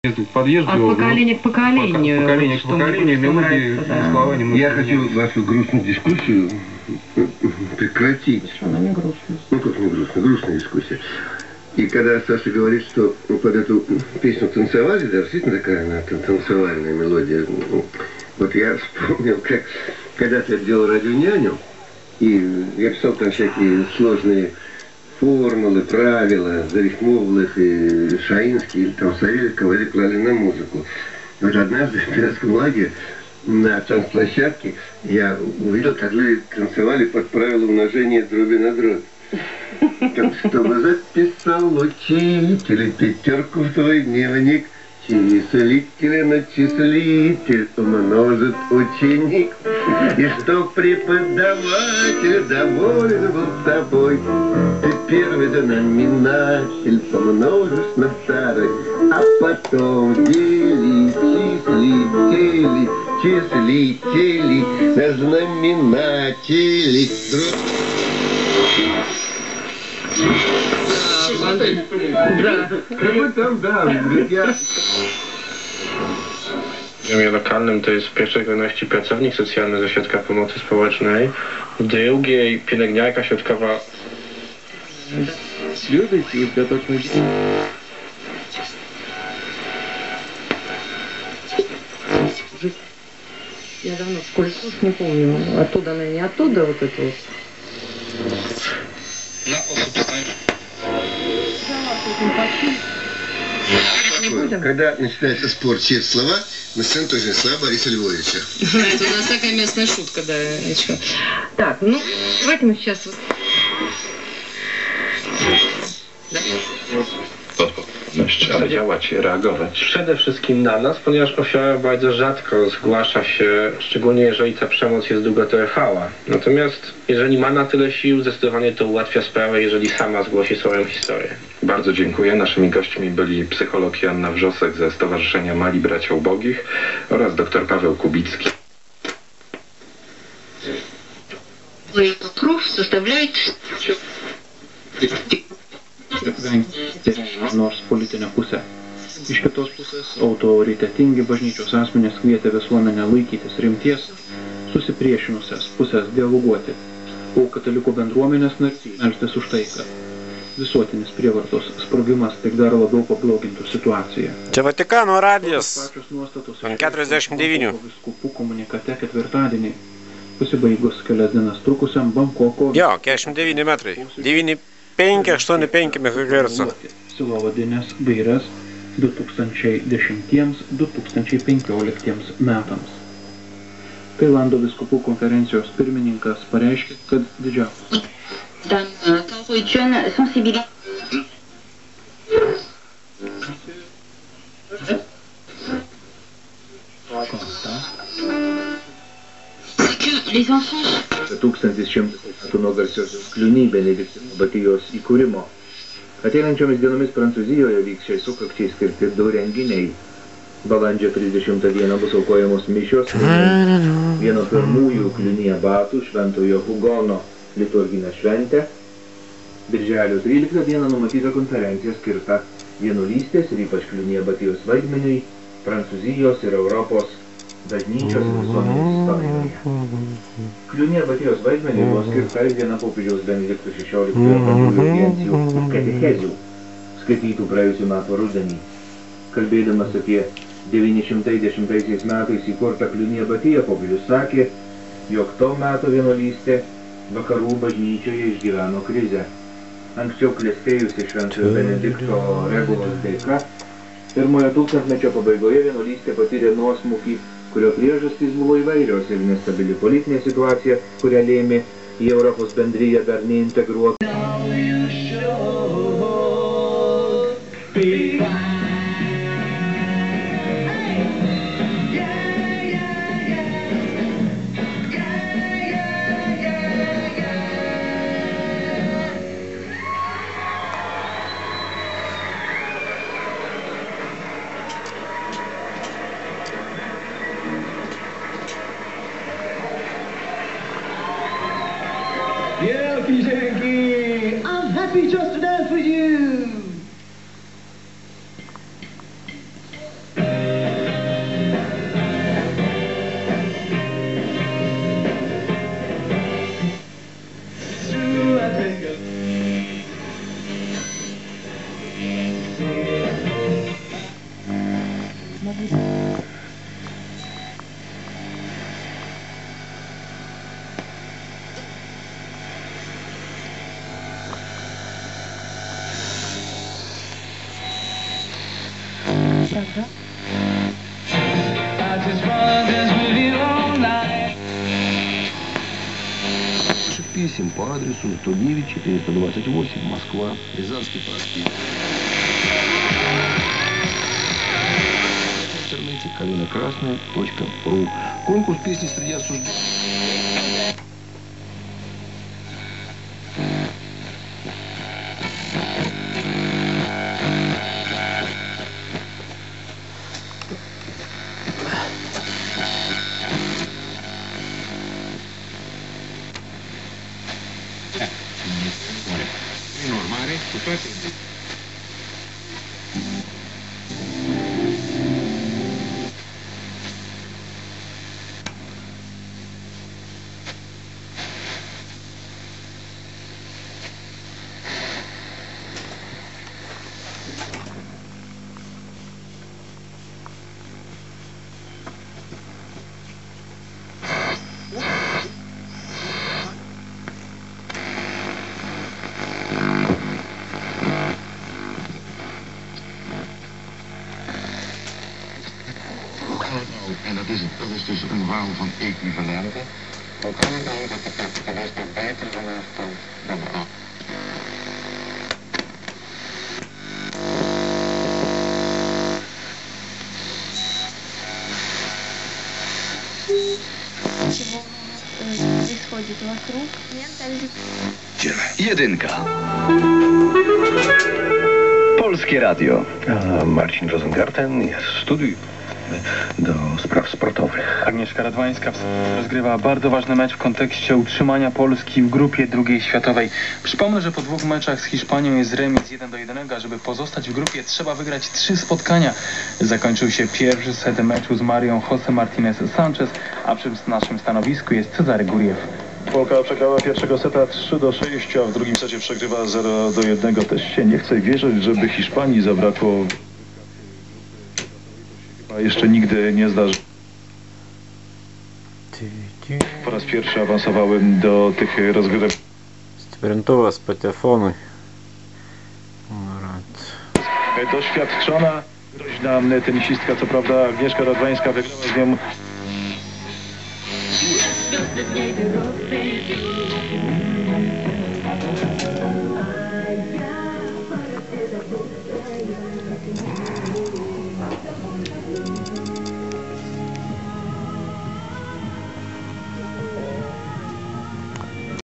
К подъезду, от поколения к поколению. Поколение к поколению, мелодии, слова немного. Я хочу вашу грустную дискуссию прекратить. Она не грустная. Ну как не грустная? Грустная дискуссия. И когда Саша говорит, что под эту песню танцевали, да, действительно такая она танцевальная мелодия. Вот я вспомнил, как когда-то я делал радионяню, и я писал там всякие сложные формулы, правила, зарифмовывал их, и Шаинский, или там Савелькова, или клали на музыку. И вот однажды в пиратском лагере на танцплощадке я увидел, как люди танцевали под правило умножения дроби на дробь. Так, чтобы записал учитель пятерку в твой дневник, числителя на числитель умножит ученик. И что преподаватель доволен был собой, ты первый знаменатель помножишь на второй, а потом дели числители на знаменатели. W lokalnym to jest w pierwszej kolejności pracownik socjalny z ośrodka pomocy społecznej, w drugiej pielęgniarka środkowa. Я давно в школе не помню. Оттуда она не оттуда вот это вот. Когда начинается спор через слова, на сцену тоже слова Бориса Львовича. Это у нас такая местная шутка, да. Так, ну, давайте мы сейчас... Ale działać, reagować. Przede wszystkim na nas, ponieważ ofiara bardzo rzadko zgłasza się, szczególnie jeżeli ta przemoc jest długotrwała. Natomiast jeżeli ma na tyle sił, zdecydowanie to ułatwia sprawę, jeżeli sama zgłosi swoją historię. Bardzo dziękuję. Naszymi gośćmi byli psycholog Joanna Wrzosek ze Stowarzyszenia Mali Bracia Ubogich oraz dr Paweł Kubicki. Кровь составляет... Nors politinė pusė. Iš kitos pusės, autoritetingi bažnyčios asmenys kvietė visuomenę laikytis rimties, susipriešinusias pusės dialoguoti, o katalikų bendruomenės nariai melstis už taiką. Visuotinis prievartos sprogimas tik dar labiau pablogintų situaciją. Čia Vatikano radijas. 49. Vyskupų komunikate ketvirtadienį, pasibaigus kelias dienas trukusiam Bankoko... Jo, 49 metrai. 9,5-8,5 MHz. Silovadinės gaires 2010-2015 metams. Tailando vyskupų konferencijos pirmininkas pareiškė, kad didžiausias. Les enfants... 1100 metų nuo garsiosios Kliuni Benediktino abatijos įkūrimo. Ateinančiomis dienomis Prancūzijoje vyks šiai sukakčiai skirti 2 renginiai. Balandžio 30 dieną bus aukojamos mišios, vieno pirmųjų Kliuni abatų Šventojo Hugono liturginę šventę. Birželio 13 dieną numatyta konferencija skirta vienuolystės ir ypač Kliuni abatijos vaidmeniui Prancūzijos ir Europos bažnyčios ir visuomenės istorijoje. Kliuni abatijos vaidmeniui buvo skirta ir viena popiežiaus Benedikto XVI audiencijų katechezių, skaitytų praėjusių metų rudenį. Kalbėdamas apie 910 metais įkurtą Kliuni abatiją, popiežius sakė, jog to meto vienuolystė vakarų bažnyčioje išgyveno krizę. Anksčiau klestėjusi Šventojo Benedikto regulos dėka, pirmojo tūkstantmečio pabaigoje vienuolystė patyrė nuosmukį, kurio priežastys buvo įvairios ir nestabili politinė situacija, kurią lėmė į Europos bendriją dar neintegruota. I'm happy just to dance with you. Писем по адресу 109 428 Москва, Рязанский проспект. В интернете калинакрасная.ру. Конкурс песни среди осужденных. En dat is dus een vorm van equivalente. Hoe kan het nou dat de kapitalist er beter vanaf komt dan de ander? Происходит вокруг. Jedynka. Polskie Radio. Marcin Rosengarten jest w studiu do spraw sportowych. Agnieszka Radwańska rozgrywa bardzo ważny mecz w kontekście utrzymania Polski w grupie II światowej. Przypomnę, że po 2 meczach z Hiszpanią jest remis 1-1, a żeby pozostać w grupie trzeba wygrać 3 spotkania. Zakończył się pierwszy set meczu z Marią José Martínez Sánchez, a przy naszym stanowisku jest Cezary Guriew. Polka przegrała pierwszego seta 3-6, a w drugim secie przegrywa 0-1. Też się nie chce wierzyć, żeby Hiszpanii zabrakło. Chyba jeszcze nigdy nie zdarzy. Po raz pierwszy awansowałem do tych rozgrywek. Sprintowa z telefonu. Doświadczona, groźna tenisistka, co prawda Agnieszka Radwańska wygrała z nią.